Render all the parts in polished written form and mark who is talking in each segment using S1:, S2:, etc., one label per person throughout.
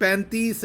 S1: 35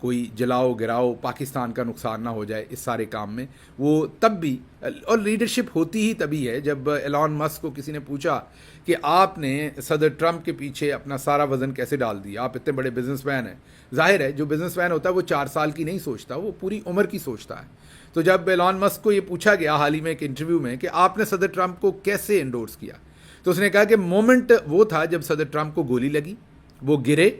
S1: کوئی جلاؤ گراؤ پاکستان کا نقصان نہ ہو جائے اس سارے کام میں، وہ تب بھی، اور لیڈرشپ ہوتی ہی تبھی ہے جب ایلان مسک کو کسی نے پوچھا کہ آپ نے صدر ٹرمپ کے پیچھے اپنا سارا وزن کیسے ڈال دیا، آپ اتنے بڑے بزنس مین ہیں۔ ظاہر ہے جو بزنس مین ہوتا ہے وہ 4 سال کی نہیں سوچتا، وہ پوری عمر کی سوچتا ہے۔ تو جب ایلان مسک کو یہ پوچھا گیا حال ہی میں ایک انٹرویو میں کہ آپ نے صدر ٹرمپ کو کیسے انڈورس کیا، تو اس نے کہا کہ مومنٹ وہ تھا جب صدر ٹرمپ کو گولی لگی، وہ گرے،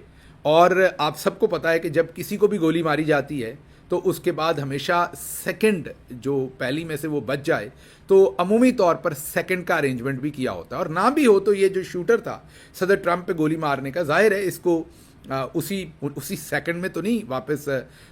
S1: اور آپ سب کو پتہ ہے کہ جب کسی کو بھی گولی ماری جاتی ہے تو اس کے بعد ہمیشہ سیکنڈ جو پہلی میں سے وہ بچ جائے تو عمومی طور پر سیکنڈ کا ارینجمنٹ بھی کیا ہوتا ہے، اور نہ بھی ہو تو یہ جو شوٹر تھا صدر ٹرمپ پہ گولی مارنے کا، ظاہر ہے اس کو اسی سیکنڈ میں تو نہیں واپس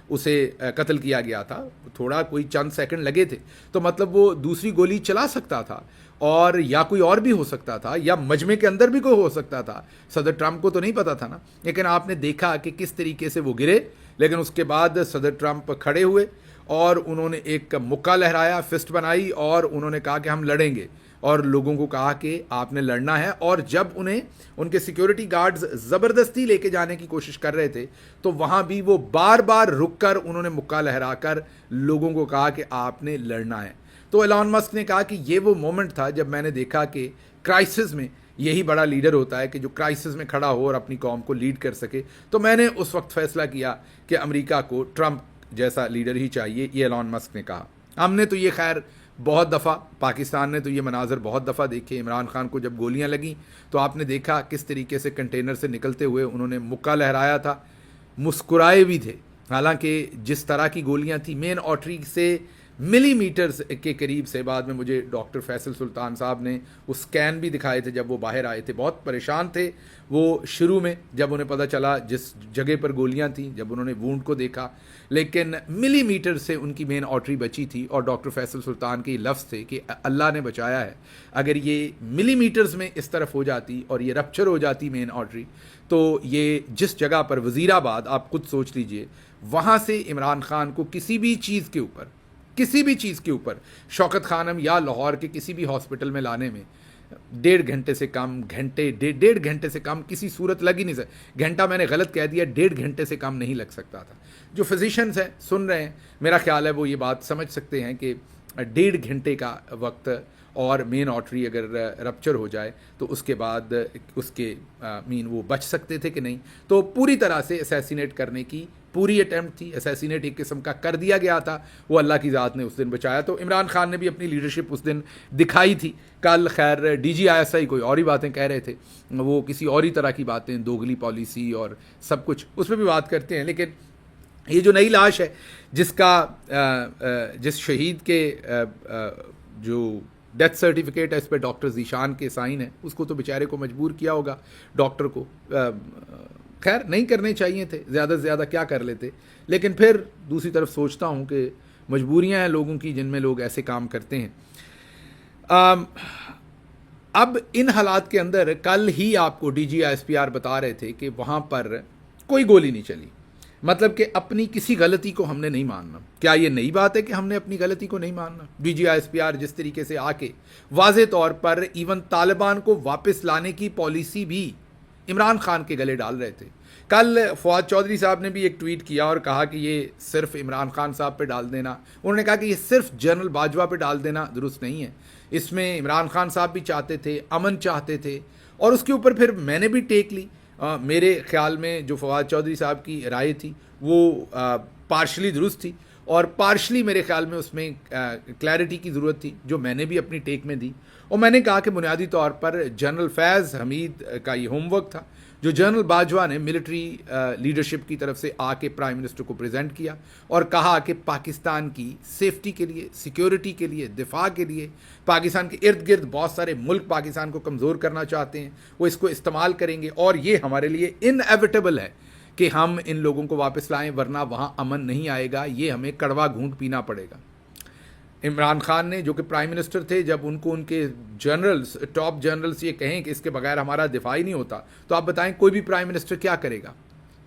S1: اسے قتل کیا گیا تھا، تھوڑا کوئی چند سیکنڈ لگے تھے، تو مطلب وہ دوسری گولی چلا سکتا تھا، اور یا کوئی اور بھی ہو سکتا تھا، یا مجمع کے اندر بھی کوئی ہو سکتا تھا، صدر ٹرمپ کو تو نہیں پتا تھا نا۔ لیکن آپ نے دیکھا کہ کس طریقے سے وہ گرے، لیکن اس کے بعد صدر ٹرمپ کھڑے ہوئے اور انہوں نے ایک مکہ لہرایا، فسٹ بنائی، اور انہوں نے کہا کہ ہم لڑیں گے، اور لوگوں کو کہا کہ آپ نے لڑنا ہے۔ اور جب انہیں ان کے سیکیورٹی گارڈز زبردستی لے کے جانے کی کوشش کر رہے تھے تو وہاں بھی وہ بار بار رک کر انہوں نے مکہ لہرا کر لوگوں کو کہا کہ آپ نے لڑنا ہے۔ تو ایلان مسک نے کہا کہ یہ وہ مومنٹ تھا جب میں نے دیکھا کہ کرائسس میں یہی بڑا لیڈر ہوتا ہے کہ جو کرائسس میں کھڑا ہو اور اپنی قوم کو لیڈ کر سکے، تو میں نے اس وقت فیصلہ کیا کہ امریکہ کو ٹرمپ جیسا لیڈر ہی چاہیے، یہ ایلان مسک نے کہا۔ ہم نے تو یہ خیر بہت دفعہ، پاکستان نے تو یہ مناظر بہت دفعہ دیکھے، عمران خان کو جب گولیاں لگیں تو آپ نے دیکھا کس طریقے سے کنٹینر سے نکلتے ہوئے انہوں نے مکہ لہرایا تھا، مسکرائے بھی تھے، حالانکہ جس طرح کی گولیاں تھیں مین آرٹری سے ملی میٹرز کے قریب سے، بعد میں مجھے ڈاکٹر فیصل سلطان صاحب نے وہ سکین بھی دکھائے تھے جب وہ باہر آئے تھے، بہت پریشان تھے وہ شروع میں جب انہیں پتہ چلا جس جگہ پر گولیاں تھیں، جب انہوں نے وونڈ کو دیکھا، لیکن ملی میٹر سے ان کی مین آرٹری بچی تھی، اور ڈاکٹر فیصل سلطان کے یہ لفظ تھے کہ اللہ نے بچایا ہے، اگر یہ ملی میٹرز میں اس طرف ہو جاتی اور یہ رپچر ہو جاتی مین آرٹری تو یہ جس جگہ پر وزیر آباد، آپ خود سوچ لیجئے، وہاں سے عمران خان کو کسی بھی چیز کے اوپر شوکت خانم یا لاہور کے کسی بھی ہاسپٹل میں لانے میں 1.5 گھنٹے سے کم، ڈیڑھ گھنٹے سے کم کسی صورت لگ ہی نہیں سکتا، گھنٹہ میں نے غلط کہہ دیا، 1.5 گھنٹے سے کم نہیں لگ سکتا تھا۔ جو فزیشنز ہیں سن رہے ہیں، میرا خیال ہے وہ یہ بات سمجھ سکتے ہیں کہ 1.5 گھنٹے کا وقت، اور مین آرٹری اگر رپچر ہو جائے تو اس کے بعد اس کے وہ بچ سکتے تھے کہ نہیں۔ تو پوری طرح سے اسیسینیٹ کرنے کی پوری اٹیمپٹ تھی، اسیسینیٹ ایک قسم کا کر دیا گیا تھا، وہ اللہ کی ذات نے اس دن بچایا۔ تو عمران خان نے بھی اپنی لیڈرشپ اس دن دکھائی تھی۔ کل خیر D G I S I کوئی اور ہی باتیں کہہ رہے تھے، وہ کسی اور ہی طرح کی باتیں، دوگلی پالیسی اور سب کچھ، اس پہ بھی بات کرتے ہیں۔ لیکن یہ جو نئی لاش ہے جس شہید کے جو ڈیتھ سرٹیفکیٹ ہے اس پہ ڈاکٹر ذیشان کے سائن ہے، اس کو تو بیچارے کو مجبور کیا ہوگا ڈاکٹر کو، خیر نہیں کرنے چاہیے تھے، زیادہ سے زیادہ کیا کر لیتے، لیکن پھر دوسری طرف سوچتا ہوں کہ مجبوریاں ہیں لوگوں کی جن میں لوگ ایسے کام کرتے ہیں۔ اب ان حالات کے اندر کل ہی آپ کو D G S P R بتا رہے تھے کہ وہاں پر کوئی گولی نہیں چلی، مطلب کہ اپنی کسی غلطی کو ہم نے نہیں ماننا۔ کیا یہ نئی بات ہے کہ ہم نے اپنی غلطی کو نہیں ماننا؟ D G S P R جس طریقے سے آ کے واضح طور پر ایون طالبان کو واپس لانے کی پالیسی بھی عمران خان کے گلے ڈال رہے تھے۔ کل فواد چودھری صاحب نے بھی ایک ٹویٹ کیا اور کہا کہ یہ صرف عمران خان صاحب پہ ڈال دینا، انہوں نے کہا کہ یہ صرف جنرل باجوہ پہ ڈال دینا درست نہیں ہے، اس میں عمران خان صاحب بھی چاہتے تھے، امن چاہتے تھے، اور اس کے اوپر پھر میں نے بھی ٹیک لی۔ میرے خیال میں جو فواد چودھری صاحب کی رائے تھی وہ پارشلی درست تھی، اور پارشلی میرے خیال میں اس میں کلیئرٹی کی ضرورت تھی جو میں نے بھی اپنی ٹیک میں دی، اور میں نے کہا کہ بنیادی طور پر جنرل فیض حمید کا یہ ہوم ورک تھا جو جنرل باجوہ نے ملٹری لیڈرشپ کی طرف سے آ کے پرائم منسٹر کو پریزنٹ کیا اور کہا کہ پاکستان کی سیفٹی کے لیے، سیکیورٹی کے لیے، دفاع کے لیے، پاکستان کے ارد گرد بہت سارے ملک پاکستان کو کمزور کرنا چاہتے ہیں، وہ اس کو استعمال کریں گے، اور یہ ہمارے لیے انایویٹیبل ہے کہ ہم ان لوگوں کو واپس لائیں، ورنہ وہاں امن نہیں آئے گا، یہ ہمیں کڑوا گھونٹ پینا پڑے گا۔ عمران خان نے جو کہ پرائم منسٹر تھے، جب ان کو ان کے جنرلز، ٹاپ جنرلز یہ کہیں کہ اس کے بغیر ہمارا دفاع ہی نہیں ہوتا، تو آپ بتائیں کوئی بھی پرائم منسٹر کیا کرے گا؟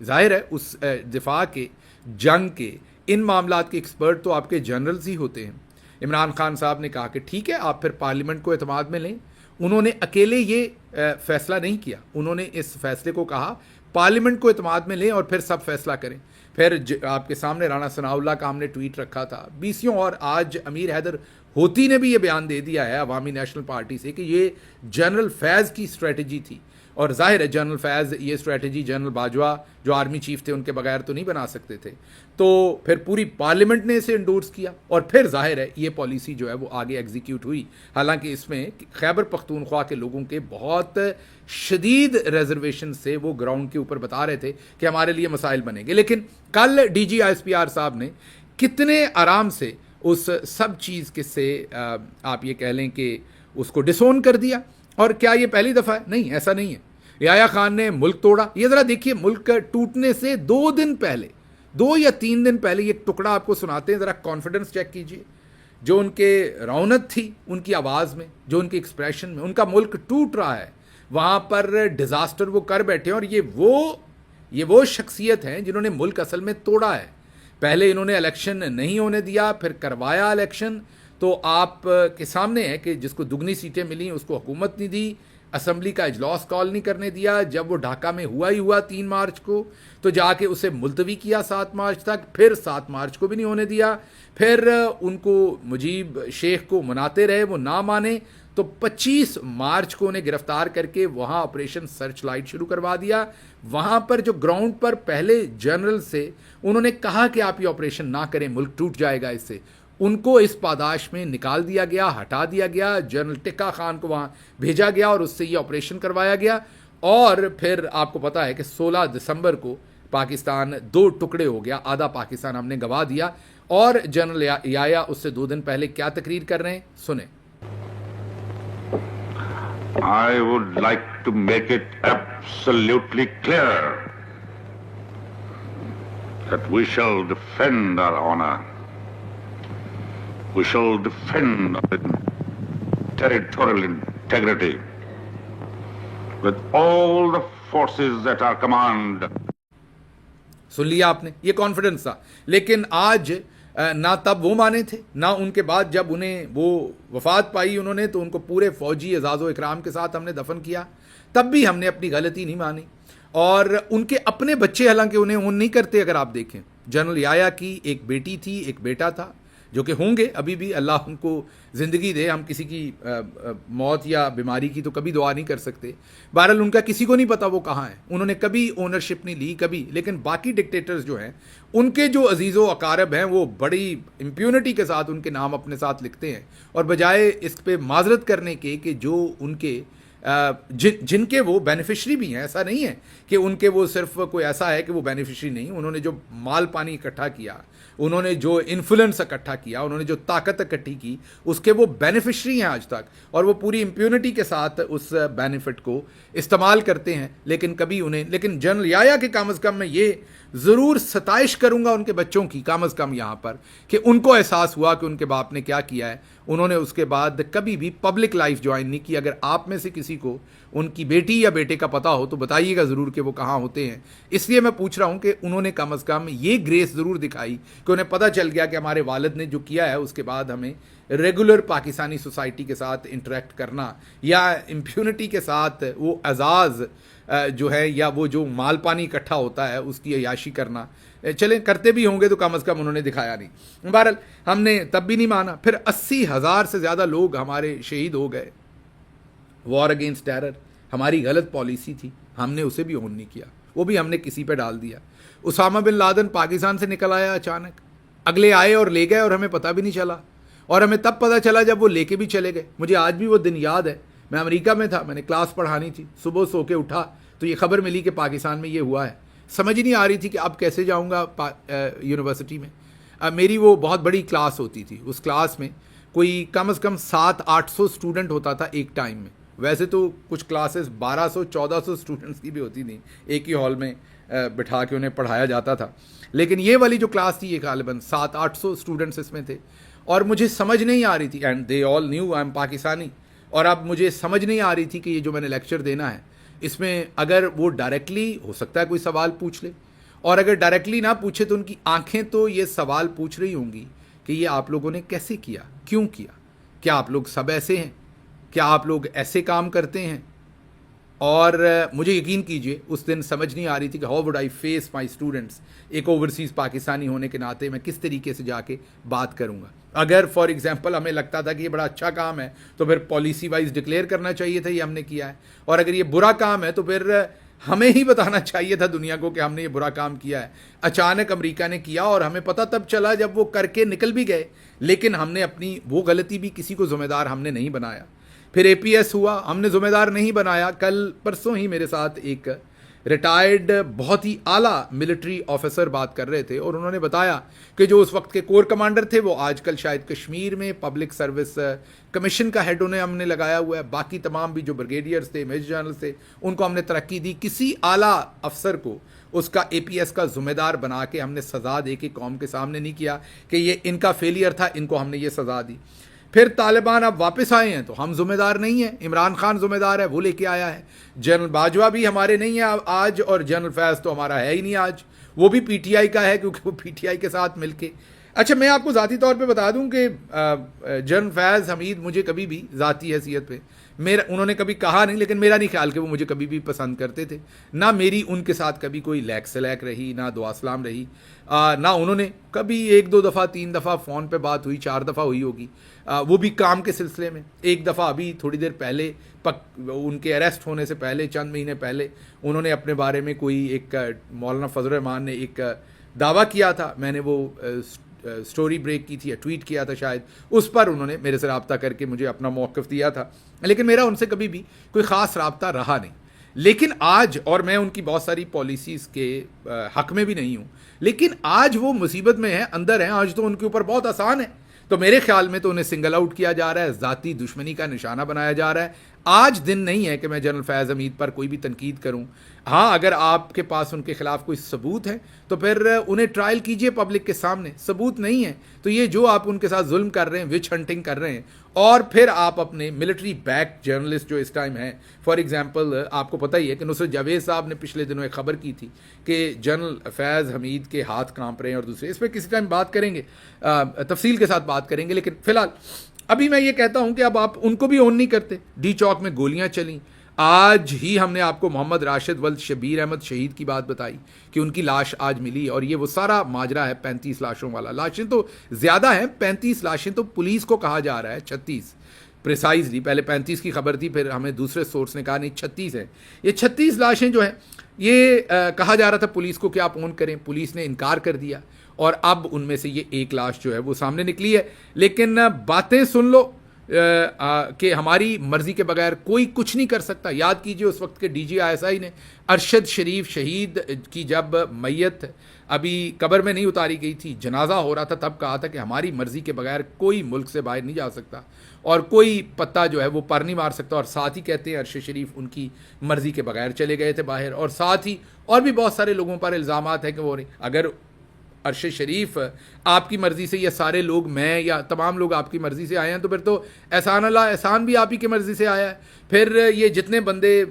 S1: ظاہر ہے اس دفاع کے، جنگ کے، ان معاملات کے ایکسپرٹ تو آپ کے جنرلز ہی ہوتے ہیں۔ عمران خان صاحب نے کہا کہ ٹھیک ہے آپ پھر پارلیمنٹ کو اعتماد میں لیں۔ انہوں نے اکیلے یہ فیصلہ نہیں کیا، انہوں نے اس فیصلے کو کہا پارلیمنٹ کو اعتماد میں لیں اور پھر سب فیصلہ کریں. پھر آپ کے سامنے رانا ثناء اللہ کا ہم نے ٹویٹ رکھا تھا, بیسیوں, اور آج امیر حیدر ہوتی نے بھی یہ بیان دے دیا ہے عوامی نیشنل پارٹی سے کہ یہ جنرل فیض کی اسٹریٹجی تھی. اور ظاہر ہے جنرل فیض یہ اسٹریٹجی جنرل باجوہ جو آرمی چیف تھے ان کے بغیر تو نہیں بنا سکتے تھے. تو پھر پوری پارلیمنٹ نے اسے انڈورس کیا اور پھر ظاہر ہے یہ پالیسی جو ہے وہ آگے ایگزیکیوٹ ہوئی. حالانکہ اس میں خیبر پختونخوا کے لوگوں کے بہت شدید ریزرویشن سے وہ گراؤنڈ کے اوپر بتا رہے تھے کہ ہمارے لیے مسائل بنیں گے. لیکن کل D G S P R صاحب نے کتنے آرام سے اس سب چیز کے سے آپ یہ کہہ لیں کہ اس کو ڈسون کر دیا. اور کیا یہ پہلی دفعہ ہے؟ نہیں, ایسا نہیں ہے. یحییٰ خان نے ملک توڑا. یہ ذرا دیکھیے, ملک ٹوٹنے سے 2 دن پہلے, 2 یا 3 دن پہلے یہ ٹکڑا آپ کو سناتے ہیں, ذرا کانفیڈنس چیک کیجئے. جو ان کے رونق تھی ان کی آواز میں, جو ان کے ایکسپریشن میں, ان کا ملک ٹوٹ رہا ہے, وہاں پر ڈیزاسٹر وہ کر بیٹھے ہیں. اور یہ وہ شخصیت ہیں جنہوں نے ملک اصل میں توڑا ہے. پہلے انہوں نے الیکشن نہیں ہونے دیا, پھر کروایا الیکشن. تو آپ کے سامنے ہے کہ جس کو دگنی سیٹیں ملیں اس کو حکومت نہیں دی, اسمبلی کا اجلاس کال نہیں کرنے دیا. جب وہ ڈھاکہ میں ہوا ہی ہوا 3 مارچ کو, تو جا کے اسے ملتوی کیا 7 مارچ تک, پھر 7 مارچ کو بھی نہیں ہونے دیا. پھر ان کو مجیب شیخ کو مناتے رہے, وہ نہ مانے, تو 25 مارچ کو انہیں گرفتار کر کے وہاں آپریشن سرچ لائٹ شروع کروا دیا. وہاں پر جو گراؤنڈ پر پہلے جنرل سے انہوں نے کہا کہ آپ یہ آپریشن نہ کریں, ملک ٹوٹ جائے گا اس سے, ان کو اس پاداش میں نکال دیا گیا, ہٹا دیا گیا. جنرل ٹکا خان کو وہاں بھیجا گیا اور اس سے یہ آپریشن کروایا گیا. اور پھر آپ کو پتا ہے کہ 16 دسمبر کو پاکستان 2 ٹکڑے ہو گیا, آدھا پاکستان ہم نے گوا دیا. اور جنرل یحییٰ اس سے 2 دن پہلے کیا تقریر کر رہے ہیں, سنیں.
S2: I would like to make it absolutely clear that we shall defend our honor. We shall defend our territorial integrity with all the forces at our command.
S1: سن لیا آپ نے, یہ کانفیڈنس تھا. لیکن آج نہ تب وہ مانے تھے, نہ ان کے بعد جب انہیں وہ وفات پائی انہوں نے تو ان کو پورے فوجی اعزاز و اکرام کے ساتھ ہم نے دفن کیا, تب بھی ہم نے اپنی غلطی نہیں مانی. اور ان کے اپنے بچے حالانکہ انہیں اون نہیں کرتے. اگر آپ دیکھیں جنرل یحییٰ کی ایک بیٹی تھی, ایک بیٹا تھا, جو کہ ہوں گے ابھی بھی, اللہ ان کو زندگی دے. ہم کسی کی موت یا بیماری کی تو کبھی دعا نہیں کر سکتے. بہرحال ان کا کسی کو نہیں پتا وہ کہاں ہیں, انہوں نے کبھی اونرشپ نہیں لی کبھی. لیکن باقی ڈکٹیٹرز جو ہیں ان کے جو عزیز و اقارب ہیں وہ بڑی امپیونٹی کے ساتھ ان کے نام اپنے ساتھ لکھتے ہیں, اور بجائے اس پہ معذرت کرنے کے کہ جو ان کے جن کے وہ بینیفیشری بھی ہیں. ایسا نہیں ہے کہ ان کے وہ صرف کوئی ایسا ہے کہ وہ بینیفیشری نہیں. انہوں نے جو مال پانی اکٹھا کیا, انہوں نے جو انفلوئنس اکٹھا کیا, انہوں نے جو طاقت اکٹھی کی, اس کے وہ بینیفیشری ہیں آج تک, اور وہ پوری امپیونٹی کے ساتھ اس بینیفٹ کو استعمال کرتے ہیں. لیکن کبھی لیکن جنرل یحییٰ کے کم از کم میں یہ ضرور ستائش کروں گا ان کے بچوں کی, کم از کم یہاں پر, کہ ان کو احساس ہوا کہ ان کے باپ نے کیا کیا ہے. انہوں نے اس کے بعد کبھی بھی پبلک لائف جوائن نہیں کی. اگر آپ میں سے کسی کو ان کی بیٹی یا بیٹے کا پتہ ہو تو بتائیے گا ضرور کہ وہ کہاں ہوتے ہیں. اس لیے میں پوچھ رہا ہوں کہ انہوں نے کم از کم یہ گریس ضرور دکھائی کہ انہیں پتہ چل گیا کہ ہمارے والد نے جو کیا ہے اس کے بعد ہمیں ریگولر پاکستانی سوسائٹی کے ساتھ انٹریکٹ کرنا یا امپیونٹی کے ساتھ وہ اعزاز جو ہے یا وہ جو مال پانی اکٹھا ہوتا ہے اس کی عیاشی کرنا, چلیں کرتے بھی ہوں گے تو کم از کم انہوں نے دکھایا نہیں. بہرحال ہم نے تب بھی نہیں مانا. پھر 80,000 سے زیادہ لوگ ہمارے شہید ہو گئے. وار اگینسٹ ٹیرر ہماری غلط پالیسی تھی, ہم نے اسے بھی اون نہیں کیا, وہ بھی ہم نے کسی پہ ڈال دیا. اسامہ بن لادن پاکستان سے نکل آیا اچانک, اگلے آئے اور لے گئے اور ہمیں پتہ بھی نہیں چلا. اور ہمیں تب پتہ چلا جب وہ لے کے بھی چلے گئے. مجھے آج بھی وہ دن یاد ہے, میں امریکہ میں تھا, میں نے کلاس پڑھانی تھی, صبح سو کے اٹھا تو یہ خبر ملی کہ پاکستان میں یہ ہوا ہے. سمجھ نہیں آ رہی تھی کہ اب کیسے جاؤں گا یونیورسٹی میں. میری وہ بہت بڑی کلاس ہوتی تھی, اس کلاس میں کوئی کم از کم 700-800 اسٹوڈنٹ ہوتا تھا ایک ٹائم میں. ویسے تو کچھ کلاسز 1200-1400 اسٹوڈنٹس کی بھی ہوتی تھیں, ایک ہی ہال میں بٹھا کے انہیں پڑھایا جاتا تھا. لیکن یہ والی جو کلاس تھی یہ غالباً 700-800 اسٹوڈنٹس اس میں تھے. اور مجھے سمجھ نہیں آ رہی تھی, and they all new I am Pakistani, اور اب مجھے سمجھ نہیں آ رہی تھی کہ یہ جو میں نے لیکچر دینا ہے اس میں اگر وہ ڈائریکٹلی ہو سکتا ہے کوئی سوال پوچھ لے, اور اگر ڈائریکٹلی نہ پوچھے تو ان کی آنکھیں تو یہ سوال پوچھ رہی ہوں گی کہ یہ آپ لوگوں نے کیسے کیا, کیوں کیا, کیا آپ لوگ سب ایسے ہیں, کیا آپ لوگ ایسے کام کرتے ہیں. اور مجھے یقین کیجئے اس دن سمجھ نہیں آ رہی تھی کہ how would I face my students, ایک اوورسیز پاکستانی ہونے کے ناطے میں کس طریقے سے جا کے بات کروں گا۔ اگر فار ایگزامپل ہمیں لگتا تھا کہ یہ بڑا اچھا کام ہے تو پھر پالیسی وائز ڈکلیئر کرنا چاہیے تھا، یہ ہم نے کیا ہے، اور اگر یہ برا کام ہے تو پھر ہمیں ہی بتانا چاہیے تھا دنیا کو کہ ہم نے یہ برا کام کیا ہے۔ اچانک امریکہ نے کیا اور ہمیں پتہ تب چلا جب وہ کر کے نکل بھی گئے، لیکن ہم نے اپنی وہ غلطی بھی کسی کو ذمہ دار ہم نے نہیں بنایا۔ پھر اے پی ایس ہوا، ہم نے ذمہ دار نہیں بنایا۔ کل پرسوں ہی میرے ساتھ ایک ریٹائرڈ بہت ہی اعلیٰ ملٹری آفیسر بات کر رہے تھے، اور انہوں نے بتایا کہ جو اس وقت کے کور کمانڈر تھے وہ آج کل شاید کشمیر میں پبلک سروس کمیشن کا ہیڈ انہیں ہم نے لگایا ہوا ہے، باقی تمام بھی جو بریگیڈیئرز تھے، میجر جنرل تھے، ان کو ہم نے ترقی دی۔ کسی اعلیٰ افسر کو اس کا اے پی ایس کا ذمہ دار بنا کے ہم نے سزا دے کے قوم کے سامنے نہیں کیا کہ یہ ان کا فیلئر تھا، ان کو ہم نے یہ سزا دی۔ پھر طالبان اب واپس آئے ہیں تو ہم ذمہ دار نہیں ہیں، عمران خان ذمہ دار ہے، وہ لے کے آیا ہے۔ جنرل باجوہ بھی ہمارے نہیں ہیں آج، اور جنرل فیض تو ہمارا ہے ہی نہیں آج، وہ بھی پی ٹی آئی کا ہے کیونکہ وہ پی ٹی آئی کے ساتھ مل کے۔ اچھا، میں آپ کو ذاتی طور پہ بتا دوں کہ جنرل فیض حمید مجھے کبھی بھی ذاتی حیثیت پہ انہوں نے کبھی کہا نہیں، لیکن میرا نہیں خیال کہ وہ مجھے کبھی بھی پسند کرتے تھے، نہ میری ان کے ساتھ کبھی کوئی لیک سلیک رہی، نہ دعا سلام رہی، نہ انہوں نے کبھی 1-2 دفعہ 3 دفعہ فون پہ بات ہوئی، 4 دفعہ ہوئی ہوگی، وہ بھی کام کے سلسلے میں۔ ایک دفعہ ابھی تھوڑی دیر پہلے ان کے اریسٹ ہونے سے پہلے، چند مہینے پہلے، انہوں نے اپنے بارے میں کوئی ایک مولانا فضل الرحمان نے ایک دعویٰ کیا تھا، میں نے وہ سٹوری بریک کی تھی یا ٹویٹ کیا تھا شاید، اس پر انہوں نے میرے سے رابطہ کر کے مجھے اپنا موقف دیا تھا، لیکن میرا ان سے کبھی بھی کوئی خاص رابطہ رہا نہیں۔ لیکن آج، اور میں ان کی بہت ساری پالیسیز کے حق میں بھی نہیں ہوں، لیکن آج وہ مصیبت میں ہیں، اندر ہیں، آج تو ان کے اوپر بہت آسان ہے، تو میرے خیال میں تو انہیں سنگل آؤٹ کیا جا رہا ہے، ذاتی دشمنی کا نشانہ بنایا جا رہا ہے۔ آج دن نہیں ہے کہ میں جنرل فیض حمید پر کوئی بھی تنقید کروں۔ ہاں، اگر آپ کے پاس ان کے خلاف کوئی ثبوت ہے تو پھر انہیں ٹرائل کیجئے پبلک کے سامنے۔ ثبوت نہیں ہے تو یہ جو آپ ان کے ساتھ ظلم کر رہے ہیں، وچ ہنٹنگ کر رہے ہیں، اور پھر آپ اپنے ملٹری بیک جرنلسٹ جو اس ٹائم ہیں، فار ایگزامپل آپ کو پتہ ہی ہے کہ نصرت جاوید صاحب نے پچھلے دنوں ایک خبر کی تھی کہ جنرل فیض حمید کے ہاتھ کانپ رہے ہیں، اور دوسرے اس پہ کسی ٹائم بات کریں گے، تفصیل کے ساتھ بات کریں گے، لیکن فی الحال ابھی میں یہ کہتا ہوں کہ اب آپ ان کو بھی اون نہیں کرتے۔ ڈی چوک میں گولیاں چلیں، آج ہی ہم نے آپ کو محمد راشد ولد شبیر احمد شہید کی بات بتائی کہ ان کی لاش آج ملی، اور یہ وہ سارا ماجرا ہے 35 لاشوں والا۔ لاشیں تو زیادہ ہیں، 35 لاشیں تو پولیس کو کہا جا رہا ہے، 36 پریسائزلی، پہلے 35 کی خبر تھی، پھر ہمیں دوسرے سورس نے کہا نہیں 36 ہیں۔ یہ 36 لاشیں جو ہیں، یہ کہا جا رہا تھا پولیس کو کہ آپ اون کریں، پولیس نے انکار کر دیا، اور اب ان میں سے یہ ایک لاش جو ہے وہ سامنے نکلی ہے۔ لیکن باتیں سن لو کہ ہماری مرضی کے بغیر کوئی کچھ نہیں کر سکتا۔ یاد کیجئے اس وقت کے D G I S I نے ارشد شریف شہید کی جب میت ابھی قبر میں نہیں اتاری گئی تھی، جنازہ ہو رہا تھا، تب کہا تھا کہ ہماری مرضی کے بغیر کوئی ملک سے باہر نہیں جا سکتا اور کوئی پتا جو ہے وہ پر نہیں مار سکتا، اور ساتھ ہی کہتے ہیں ارشد شریف ان کی مرضی کے بغیر چلے گئے تھے باہر، اور ساتھ ہی اور بھی بہت سارے لوگوں پر الزامات ہیں کہ وہ اگر ارشد شریف آپ کی مرضی سے، یا سارے لوگ، میں یا تمام لوگ آپ کی مرضی سے آئے ہیں، تو پھر تو احسان اللہ احسان بھی آپ ہی کی مرضی سے آیا ہے۔ پھر یہ جتنے بندے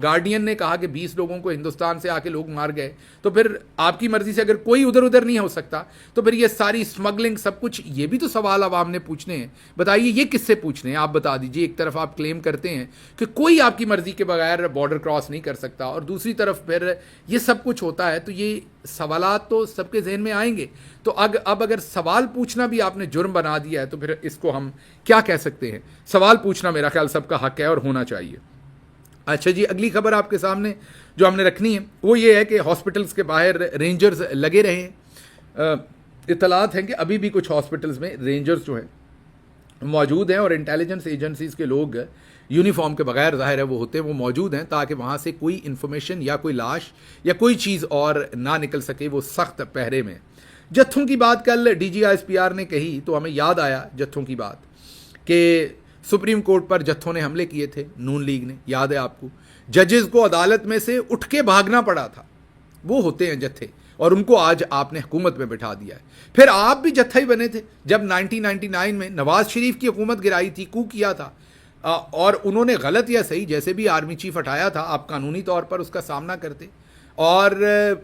S1: گارڈین نے کہا کہ 20 لوگوں کو ہندوستان سے آ کے لوگ مار گئے، تو پھر آپ کی مرضی سے اگر کوئی ادھر نہیں ہو سکتا تو پھر یہ ساری اسمگلنگ سب کچھ، یہ بھی تو سوال عوام نے پوچھنے ہیں۔ بتائیے یہ کس سے پوچھنے ہیں؟ آپ بتا دیجیے۔ ایک طرف آپ کلیم کرتے ہیں کہ کوئی آپ کی مرضی کے بغیر بارڈر کراس نہیں کر سکتا، اور دوسری طرف پھر یہ سب کچھ ہوتا ہے، تو یہ سوالات تو سب کے ذہن میں آئیں گے۔ تو اب اگر سوال پوچھنا بھی آپ نے جرم بنا دیا ہے تو پھر اس کو ہم کیا کہہ سکتے ہیں؟ سوال پوچھنا میرا خیال سب کا حق ہے اور ہونا چاہیے۔ اچھا جی، اگلی خبر آپ کے سامنے جو ہم نے رکھنی ہے وہ یہ ہے کہ ہاسپٹلز کے باہر رینجرز لگے رہے ہیں۔ اطلاعات ہیں کہ ابھی بھی کچھ ہاسپٹلز میں رینجرز جو ہیں موجود ہیں، اور انٹیلیجنس ایجنسیز کے لوگ یونیفارم کے بغیر ظاہر ہے وہ ہوتے ہیں، وہ موجود ہیں تاکہ وہاں سے کوئی انفارمیشن یا کوئی لاش یا کوئی چیز اور نہ نکل سکے، وہ سخت پہرے میں۔ جتھوں کی بات کل D G I S P R نے کہی تو ہمیں یاد آیا جتھوں کی بات کہ سپریم کورٹ پر جتھوں نے حملے کیے تھے، نون لیگ نے، یاد ہے آپ کو، ججز کو عدالت میں سے اٹھ کے بھاگنا پڑا تھا، وہ ہوتے ہیں جتھے، اور ان کو آج آپ نے حکومت میں بٹھا دیا ہے۔ پھر آپ بھی جتھا ہی بنے تھے جب 1999 میں نواز شریف کی حکومت گرائی تھی، کو کیا تھا، اور انہوں نے غلط یا صحیح جیسے بھی آرمی چیف ہٹایا تھا، آپ قانونی طور پر اس کا سامنا کرتے، اور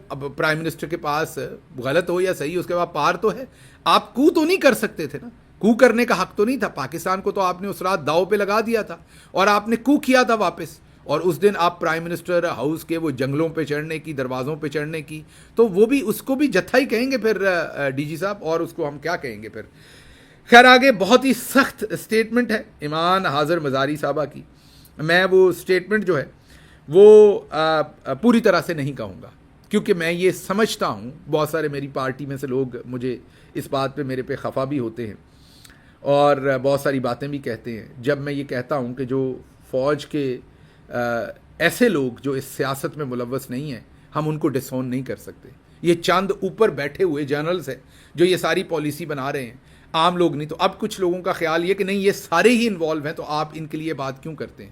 S1: اب پرائم منسٹر کے پاس غلط ہو یا صحیح اس کے بعد پار تو ہے، آپ کو تو نہیں کر سکتے تھے نا، کو کرنے کا حق تو نہیں تھا۔ پاکستان کو تو آپ نے اس رات داؤ پہ لگا دیا تھا، اور آپ نے کو کیا تھا واپس، اور اس دن آپ پرائم منسٹر ہاؤس کے وہ جنگلوں پہ چڑھنے کی، دروازوں پہ چڑھنے کی، تو وہ بھی اس کو بھی جتھا ہی کہیں گے پھر ڈی جی صاحب، اور اس کو ہم کیا کہیں گے پھر. خیر آگے بہت ہی سخت اسٹیٹمنٹ ہے ایمان حاضر مزاری صاحبہ کی. میں وہ اسٹیٹمنٹ جو ہے وہ پوری طرح سے نہیں کہوں گا، کیونکہ میں یہ سمجھتا ہوں، بہت سارے میری پارٹی میں سے لوگ مجھے اس بات پہ میرے پہ خفا بھی ہوتے ہیں اور بہت ساری باتیں بھی کہتے ہیں جب میں یہ کہتا ہوں کہ جو فوج کے ایسے لوگ جو اس سیاست میں ملوث نہیں ہیں، ہم ان کو ڈسون نہیں کر سکتے. یہ چند اوپر بیٹھے ہوئے جنرلز ہیں جو یہ ساری پالیسی بنا رہے ہیں، عام لوگ نہیں. تو اب کچھ لوگوں کا خیال یہ کہ نہیں یہ سارے ہی انوالو ہیں، تو آپ ان کے لیے بات کیوں کرتے ہیں.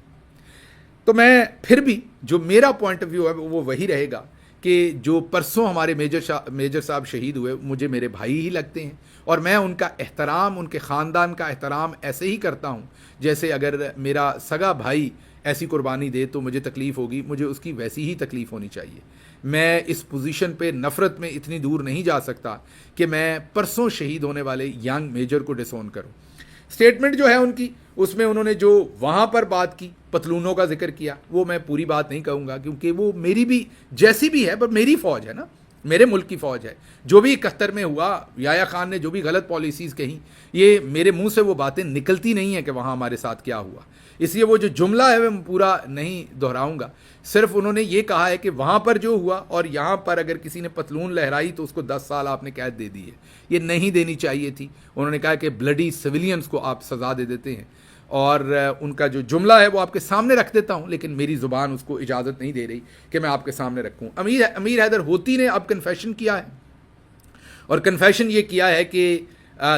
S1: تو میں پھر بھی جو میرا پوائنٹ آف ویو ہے وہ وہی رہے گا کہ جو پرسوں ہمارے میجر صاحب شہید ہوئے، مجھے میرے بھائی ہی لگتے ہیں، اور میں ان کا احترام، ان کے خاندان کا احترام ایسے ہی کرتا ہوں جیسے اگر میرا سگا بھائی ایسی قربانی دے تو مجھے تکلیف ہوگی، مجھے اس کی ویسی ہی تکلیف ہونی چاہیے. میں اس پوزیشن پہ نفرت میں اتنی دور نہیں جا سکتا کہ میں پرسوں شہید ہونے والے ینگ میجر کو ڈسون کروں. اسٹیٹمنٹ جو ہے ان کی، اس میں انہوں نے جو وہاں پر بات کی، پتلونوں کا ذکر کیا، وہ میں پوری بات نہیں کہوں گا کیونکہ وہ میری بھی جیسی بھی ہے، پر میری فوج ہے نا، میرے ملک کی فوج ہے. جو بھی 71 میں ہوا، یحییٰ خان نے جو بھی غلط پالیسیز کہیں، یہ میرے منہ سے وہ باتیں نکلتی نہیں ہیں کہ وہاں ہمارے ساتھ کیا ہوا. اس لیے وہ جو جملہ ہے میں پورا نہیں دہراؤں گا. صرف انہوں نے یہ کہا ہے کہ وہاں پر جو ہوا اور یہاں پر اگر کسی نے پتلون لہرائی تو اس کو 10 سال آپ نے قید دے دی ہے. یہ نہیں دینی چاہیے تھی. انہوں نے کہا کہ بلڈی سویلینز کو آپ سزا دے دیتے ہیں، اور ان کا جو جملہ ہے وہ آپ کے سامنے رکھ دیتا ہوں، لیکن میری زبان اس کو اجازت نہیں دے رہی کہ میں آپ کے سامنے رکھوں. امیر حیدر ہوتی نے اب کنفیشن کیا ہے، اور کنفیشن یہ کیا ہے کہ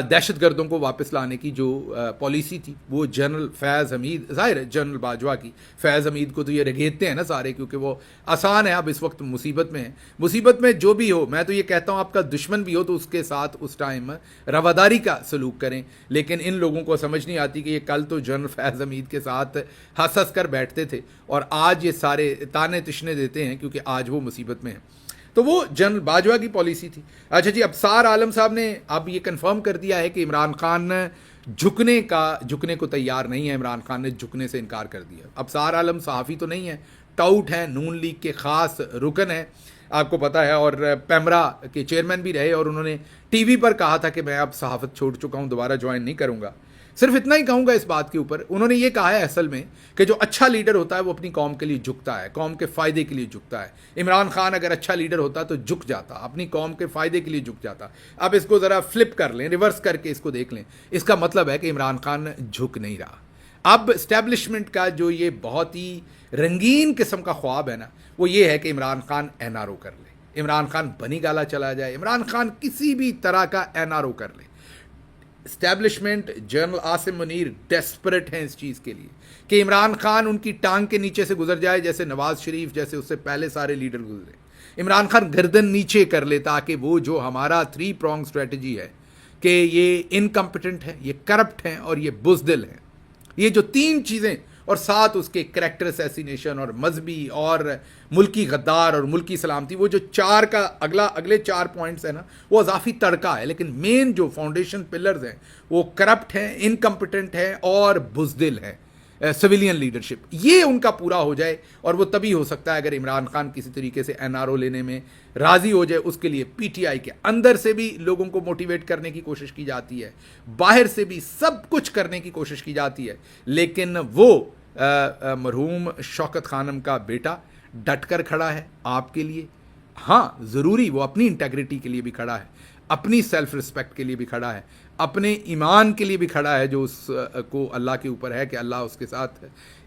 S1: دہشت گردوں کو واپس لانے کی جو پالیسی تھی وہ جنرل فیض حمید، ظاہر ہے جنرل باجوہ کی، فیض حمید کو تو یہ رگیدتے ہیں نا سارے، کیونکہ وہ آسان ہے، اب اس وقت مصیبت میں ہے. مصیبت میں جو بھی ہو، میں تو یہ کہتا ہوں آپ کا دشمن بھی ہو تو اس کے ساتھ اس ٹائم رواداری کا سلوک کریں. لیکن ان لوگوں کو سمجھ نہیں آتی کہ یہ کل تو جنرل فیض حمید کے ساتھ ہنس ہنس کر بیٹھتے تھے اور آج یہ سارے تانے تشنے دیتے ہیں کیونکہ آج وہ مصیبت میں ہیں. تو وہ جنرل باجوہ کی پالیسی تھی. اچھا جی، ابصار عالم صاحب نے اب یہ کنفرم کر دیا ہے کہ عمران خان جھکنے کو تیار نہیں ہے. عمران خان نے جھکنے سے انکار کر دیا. ابصار عالم صحافی تو نہیں ہے، ٹاؤٹ ہیں، نون لیگ کے خاص رکن ہیں، آپ کو پتا ہے، اور پیمرا کے چیئرمین بھی رہے، اور انہوں نے ٹی وی پر کہا تھا کہ میں اب صحافت چھوڑ چکا ہوں، دوبارہ جوائن نہیں کروں گا. صرف اتنا ہی کہوں گا اس بات کے اوپر. انہوں نے یہ کہا ہے اصل میں کہ جو اچھا لیڈر ہوتا ہے وہ اپنی قوم کے لیے جھکتا ہے، قوم کے فائدے کے لیے جھکتا ہے. عمران خان اگر اچھا لیڈر ہوتا تو جھک جاتا، اپنی قوم کے فائدے کے لیے جھک جاتا. اب اس کو ذرا فلپ کر لیں، ریورس کر کے اس کو دیکھ لیں. اس کا مطلب ہے کہ عمران خان جھک نہیں رہا. اب اسٹیبلشمنٹ کا جو یہ بہت ہی رنگین قسم کا خواب ہے نا، وہ یہ ہے کہ Imran Khan N R O کر لے، عمران خان بنی گالا چلا جائے، عمران خان کسی بھی طرح کا این آر او کر لے. Establishment, general Asim Munir desperate ہیں اس چیز کے لیے کہ عمران خان ان کی ٹانگ کے نیچے سے گزر جائے، جیسے نواز شریف، جیسے اس سے پہلے سارے لیڈر گزرے. عمران خان گردن نیچے کر لے تاکہ وہ جو ہمارا 3 پرونگ اسٹریٹجی ہے کہ یہ انکمپٹنٹ ہے، یہ کرپٹ ہیں اور یہ بزدل ہیں، یہ جو 3 چیزیں، اور ساتھ اس کے کریکٹر اسیسینیشن اور مذہبی اور ملکی غدار اور ملکی سلامتی، وہ جو 4 کا اگلے 4 پوائنٹس ہیں نا، وہ اضافی تڑکا ہے. لیکن مین جو فاؤنڈیشن پلرز ہیں وہ کرپٹ ہیں، انکمپٹنٹ ہیں اور بزدل ہیں. سویلین لیڈرشپ، یہ ان کا پورا ہو جائے، اور وہ تبھی ہو سکتا ہے اگر عمران خان کسی طریقے سے این آر او لینے میں راضی ہو جائے. اس کے لیے پی ٹی آئی کے اندر سے بھی لوگوں کو موٹیویٹ کرنے کی کوشش کی جاتی ہے، باہر سے بھی سب کچھ کرنے کی کوشش کی جاتی ہے. لیکن وہ مرحوم شوکت خانم کا بیٹا ڈٹ کر کھڑا ہے آپ کے لیے. ہاں ضروری وہ اپنی انٹیگریٹی کے لیے بھی کھڑا ہے، اپنی سیلف رسپیکٹ کے لیے بھی کھڑا ہے، اپنے ایمان کے لیے بھی کھڑا ہے جو اس کو اللہ کے اوپر ہے کہ اللہ اس کے ساتھ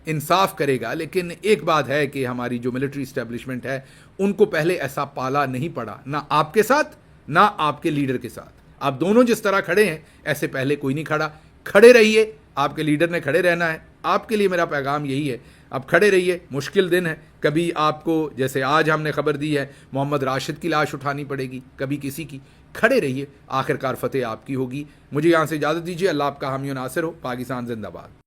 S1: انصاف کرے گا. لیکن ایک بات ہے کہ ہماری جو ملٹری اسٹیبلشمنٹ ہے ان کو پہلے ایسا پالا نہیں پڑا، نہ آپ کے ساتھ نہ آپ کے لیڈر کے ساتھ. آپ دونوں جس طرح کھڑے ہیں ایسے پہلے کوئی نہیں کھڑا. کھڑے رہیے، آپ کے لیڈر نے کھڑے رہنا ہے. آپ کے لیے میرا پیغام یہی ہے، اب کھڑے رہیے. مشکل دن ہے، کبھی آپ کو جیسے آج ہم نے خبر دی ہے محمد راشد کی لاش اٹھانی پڑے گی، کبھی کسی کی. کھڑے رہیے، آخر کار فتح آپ کی ہوگی. مجھے یہاں سے اجازت دیجیے. اللہ آپ کا حامی و ناصر ہو. پاکستان زندہ باد.